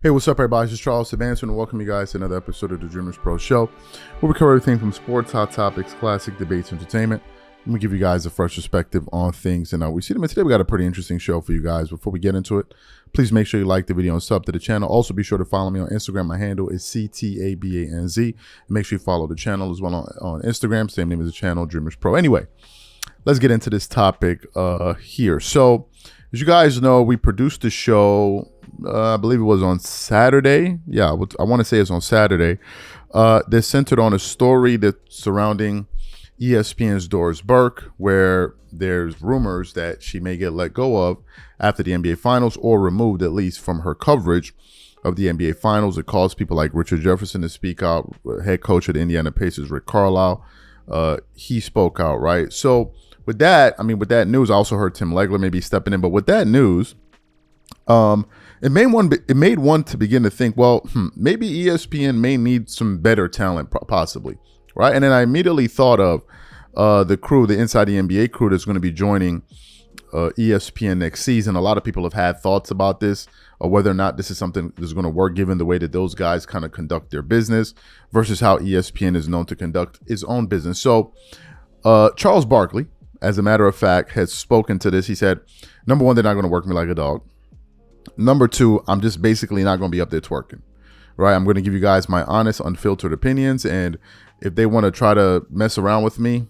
Hey, what's up, everybody? This is Charles Sebastian, and welcome you guys to another episode of the Dreamers Pro Show, where we cover everything from sports, hot topics, classic debates, entertainment, and we give you guys a fresh perspective on things. And we see them. And today we got a pretty interesting show for you guys. Before we get into it, please make sure you like the video and sub to the channel. Also, be sure to follow me on Instagram. My handle is CTABANZ. And make sure you follow the channel as well on Instagram. Same name as the channel, Dreamers Pro. Anyway, let's get into this topic here. So, as you guys know, we produced the show, I believe it was on Saturday. Yeah, I want to say it's on Saturday. They're centered on a story that's surrounding ESPN's Doris Burke, where there's rumors that she may get let go of after the NBA Finals, or removed at least from her coverage of the NBA Finals. It caused people like Richard Jefferson to speak out. Head coach of the Indiana Pacers, Rick Carlisle, he spoke out, right? So with that news, I also heard Tim Legler maybe stepping in. But with that news, it made one to begin to think, well, maybe ESPN may need some better talent, possibly, right? And then I immediately thought of the crew, the Inside the NBA crew that's going to be joining ESPN next season. A lot of people have had thoughts about this, or whether or not this is something that's going to work, given the way that those guys kind of conduct their business versus how ESPN is known to conduct its own business. So Charles Barkley, as a matter of fact, has spoken to this. He said, number one, they're not going to work me like a dog. Number two, I'm just basically not going to be up there twerking, right? I'm going to give you guys my honest, unfiltered opinions. And if they want to try to mess around with me,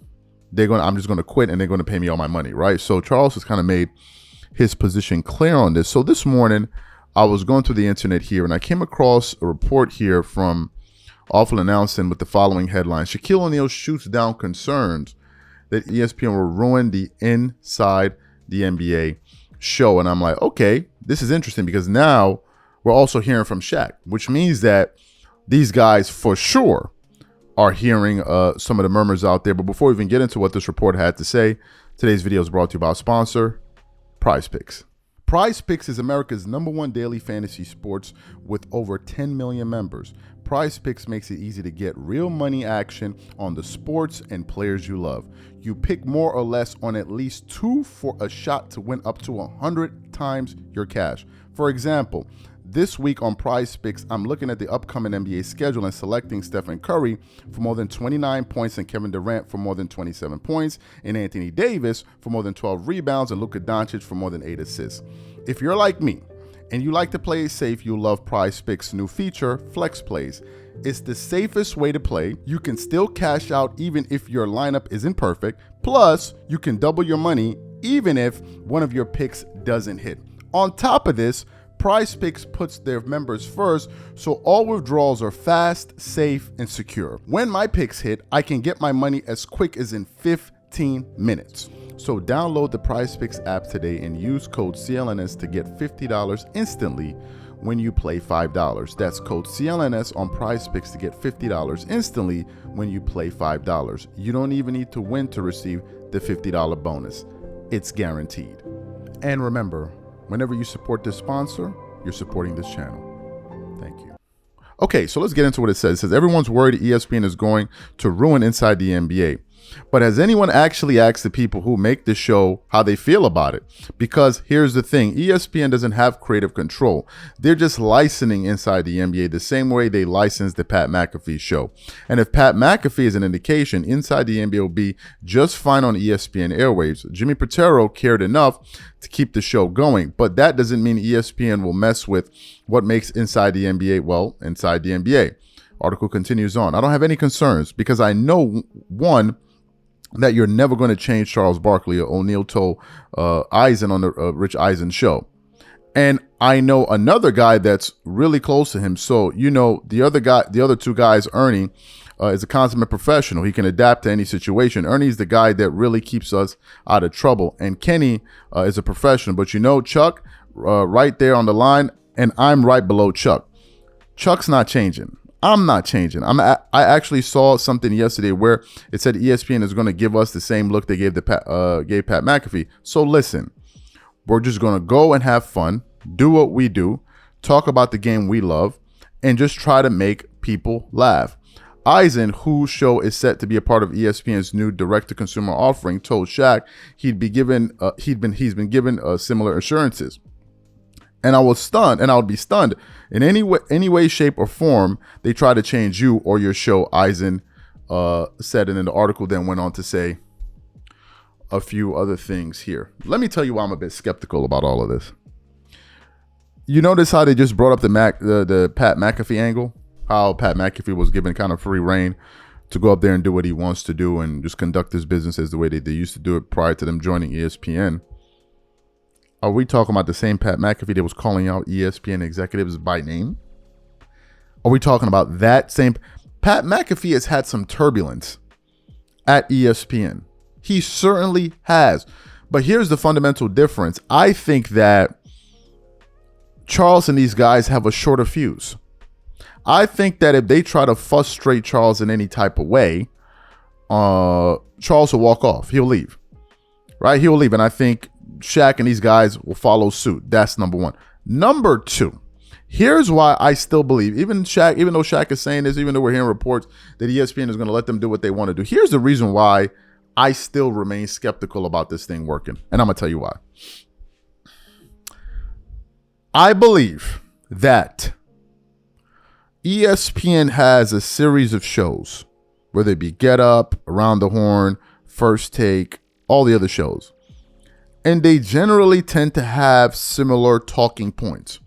I'm just going to quit, and they're going to pay me all my money, right? So Charles has kind of made his position clear on this. So this morning, I was going through the internet here, and I came across a report here from Awful Announcing with the following headline: Shaquille O'Neal shoots down concerns that ESPN will ruin the Inside the NBA show. And I'm like, okay, this is interesting, because now we're also hearing from Shaq, which means that these guys for sure are hearing some of the murmurs out there. But before we even get into what this report had to say, today's video is brought to you by our sponsor, Prize Picks. Prize Picks is America's #1 daily fantasy sports with over 10 million members. Prize Picks makes it easy to get real money action on the sports and players you love. You pick more or less on at least two for a shot to win up to 100 times your cash. For example, this week on Prize Picks, I'm looking at the upcoming NBA schedule and selecting Stephen Curry for more than 29 points and Kevin Durant for more than 27 points and Anthony Davis for more than 12 rebounds and Luka Doncic for more than 8 assists. If you're like me and you like to play it safe, you'll love Prize Picks' new feature, Flex Plays. It's the safest way to play. You can still cash out even if your lineup isn't perfect. Plus, you can double your money even if one of your picks doesn't hit. On top of this, Prize Picks puts their members first, so all withdrawals are fast, safe, and secure. When my picks hit, I can get my money as quick as in 15 minutes. So download the Prize Picks app today and use code CLNS to get $50 instantly when you play $5. That's code CLNS on Prize Picks to get $50 instantly when you play $5. You don't even need to win to receive the $50 bonus. It's guaranteed. And remember, whenever you support this sponsor, you're supporting this channel. Thank you. Okay, so let's get into what it says. It says, everyone's worried ESPN is going to ruin Inside the NBA. But has anyone actually asked the people who make the show how they feel about it? Because here's the thing, ESPN doesn't have creative control. They're just licensing Inside the NBA the same way they licensed the Pat McAfee show. And if Pat McAfee is an indication, Inside the NBA will be just fine on ESPN airwaves. Jimmy Pitaro cared enough to keep the show going, but that doesn't mean ESPN will mess with what makes Inside the NBA, well, Inside the NBA. Article continues on. I don't have any concerns because I know, one, that you're never going to change Charles Barkley, or O'Neal told Eisen on the Rich Eisen show. And I know another guy that's really close to him. So, you know, the other two guys, Ernie is a consummate professional. He can adapt to any situation. Ernie's the guy that really keeps us out of trouble. And Kenny is a professional. But you know, Chuck, right there on the line, and I'm right below Chuck. Chuck's not changing. I'm not changing. I actually saw something yesterday where it said ESPN is going to give us the same look they gave Pat McAfee. So listen, we're just going to go and have fun, do what we do, talk about the game we love, and just try to make people laugh. Eisen, whose show is set to be a part of ESPN's new direct-to-consumer offering, told Shaq he's been given similar assurances. And I was stunned, and I would be stunned in any way, shape, or form they try to change you or your show. Eisen said, and in the article then went on to say a few other things here. Let me tell you why I'm a bit skeptical about all of this. You notice how they just brought up the Pat McAfee angle? How Pat McAfee was given kind of free reign to go up there and do what he wants to do and just conduct his business as the way they used to do it prior to them joining ESPN. Are we talking about the same Pat McAfee that was calling out ESPN executives by name? Are we talking about that same? Pat McAfee has had some turbulence at ESPN. He certainly has. But here's the fundamental difference. I think that Charles and these guys have a shorter fuse. I think that if they try to frustrate Charles in any type of way, Charles will walk off. He'll leave. Right? He'll leave. And I think Shaq and these guys will follow suit. That's number one. Number two, here's why I still believe, even though Shaq is saying this, even though we're hearing reports that ESPN is going to let them do what they want to do, here's the reason why I still remain skeptical about this thing working. And I'm going to tell you why. I believe that ESPN has a series of shows, whether it be Get Up, Around the Horn, First Take, all the other shows. And they generally tend to have similar talking points,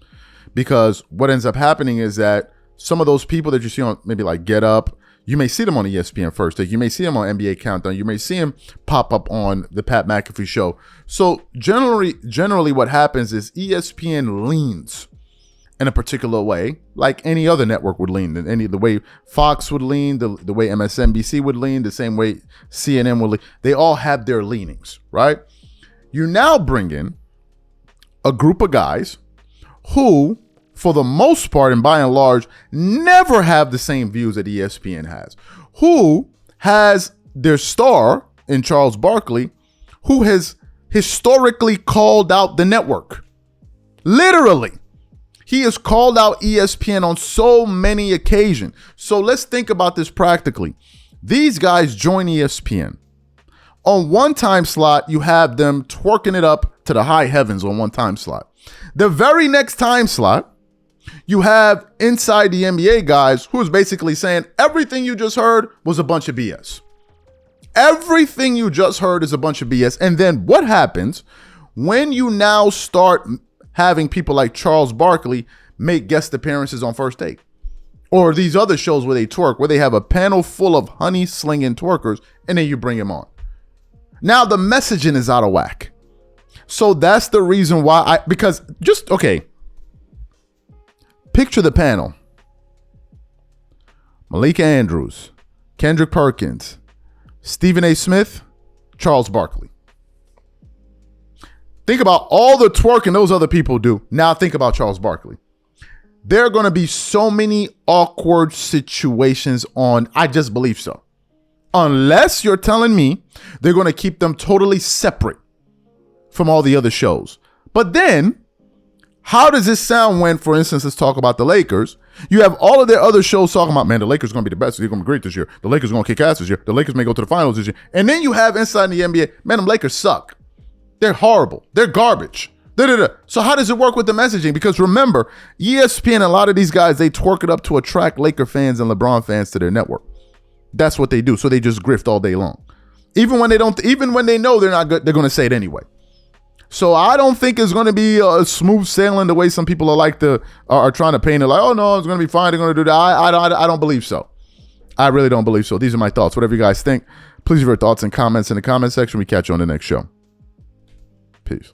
because what ends up happening is that some of those people that you see on maybe like Get Up, you may see them on ESPN First Take. You may see them on NBA Countdown. You may see them pop up on the Pat McAfee show. So generally what happens is ESPN leans in a particular way, like any other network would lean, the way Fox would lean, the way MSNBC would lean, the same way CNN would lean. They all have their leanings, right? You now bring in a group of guys who, for the most part and by and large, never have the same views that ESPN has, who has their star in Charles Barkley, who has historically called out the network. Literally. He has called out ESPN on so many occasions. So let's think about this practically. These guys join ESPN. On one time slot, you have them twerking it up to the high heavens on one time slot. The very next time slot, you have Inside the NBA guys who's basically saying everything you just heard was a bunch of BS. Everything you just heard is a bunch of BS. And then what happens when you now start having people like Charles Barkley make guest appearances on First Take, or these other shows where they twerk, where they have a panel full of honey slinging twerkers, and then you bring them on? Now the messaging is out of whack. So that's the reason why picture the panel. Malika Andrews, Kendrick Perkins, Stephen A. Smith, Charles Barkley. Think about all the twerking those other people do. Now think about Charles Barkley. There are going to be so many awkward situations on I Just Believe So. Unless you're telling me they're going to keep them totally separate from all the other shows. But then, how does this sound when, for instance, let's talk about the Lakers? You have all of their other shows talking about, man, the Lakers are going to be the best. They're going to be great this year. The Lakers are going to kick ass this year. The Lakers may go to the finals this year. And then you have Inside the NBA, man, them Lakers suck. They're horrible. They're garbage. So how does it work with the messaging? Because remember, ESPN, a lot of these guys, they twerk it up to attract Laker fans and LeBron fans to their network. That's what they do. So they just grift all day long. Even when they know they're not good, they're going to say it anyway. So I don't think it's going to be a smooth sailing the way some people are trying to paint it, like, oh no, it's going to be fine. They're going to do that. I don't believe so. I really don't believe so. These are my thoughts. Whatever you guys think, please leave your thoughts and comments in the comment section. We catch you on the next show. Peace.